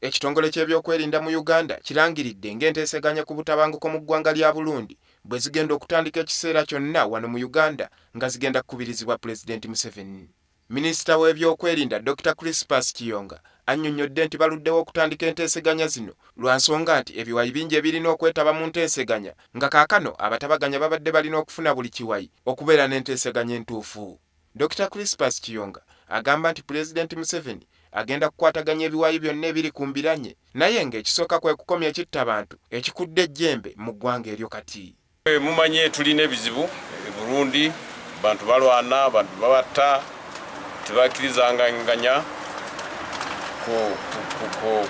Ekitongole ky'ebyokwerinda mu Uganda kirangiridde ng'enteeseganya ku butabanguko mu ggwanga lya Burundi bwe zigenda okutandika ekiseera kyonna wano mu Uganda nga zigenda kukubirizibwa Pulezidenti Museveni. Minisita w'ebyokwerinda Dr. Crispus Kiyonga annyonnyodde nti baluddewo okutandika enteeseganya zino lwa nsonga nti ebiwayi bingi ebirina okwetaba mu nteeseganya nga kaakano abatabaganya babadde balina okufuna buli kiwayi okubeera n'enteeseganya entuufu. Dr. Crispus Kiyonga agamba nti Pulezidenti Museveni agenda kukwataganya ebiwayi byonna ebiri ku mbiranye naye ng'ekisooka kwe kukomya ekittabantu ekikudde ejjembe mu ggwanga eryo kati. Mumanye tulina ebizibu e Burundi, bantu balwana, bantu babatta, tebakkirizanganya ku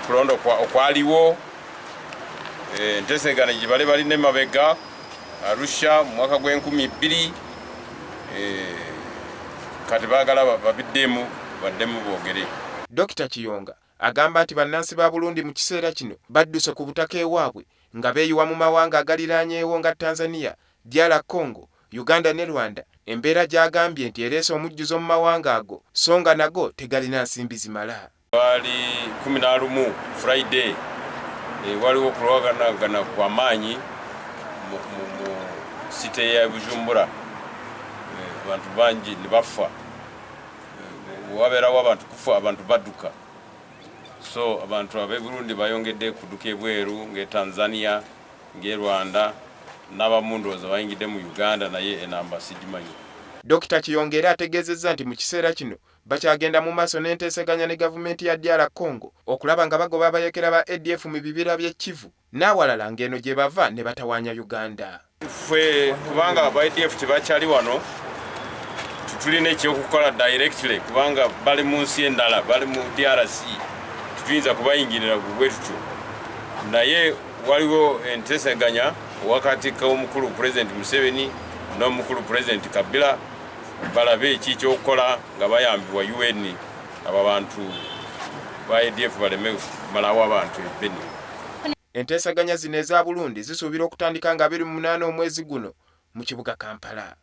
kulonda okwaliwo. Enteeseganya gye bali balina emabega Arusha mu mwaka gw'2000 kati baagala babiddemu baddemu boogere. Dr. Kiyonga agamba nti bannansi ba Burundi mu kiseera kino badduse ku butaka ewaabwe nga beeyiwa mu mawanga agaliraanyeewo nga Tanzania, DR Congo, Uganda ne Rwanda, embeera gy'agambye nti ereese omujjuzo mu mawanga ago so nga nago tegalina nsimbi zimala. Wali 11 Friday waliwo okulwanagana kwa maanyi mu site ya Bujumbura, abantu bangi ne bafa, wabeerawo abantu kufa, abantu badduka. So abantu ab'e Burundi bayongedde kudduka ebweru ng'e Tanzania, ng'e Rwanda, n'abamu ndowooza bayingidde mu Uganda naye enamba sigimanyi. Dr. Kiyonga era ategeezezza nti mu kiseera kino bakyagenda mu maaso n'enteeseganya ne gavumenti ya DR Congo okulaba nga bagoba abayekera ba ADF mu bibira by'e Kivu n'awalala ng'eno gye bava ne batawaanya Uganda. Ffe kubanga aba ADF tebakyali wano tulina ekyokukola directly kubanga bali mu nsi endala, bali mu DRC, tuyinza kubayingirira bwe tutyo. Naye waliwo enteeseganya wakati k'omukulu Pulezidenti Museveni n'omukulu Pulezidenti Kabila balabe ekikyokukola nga bayambibwa UN aba bantu ba ADF baleme kumalawo abantu ebbeni. Enteeseganya zino eza Burundi zisuubira okutandika nga 28 omwezi guno mu kibuga Kampala.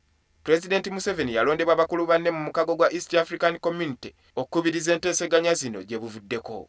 Pulezidenti Museveni yalondebwa bakulu banne mu mukago gwa East African Community okukubiriza enteeseganya zino gye buvuddeko.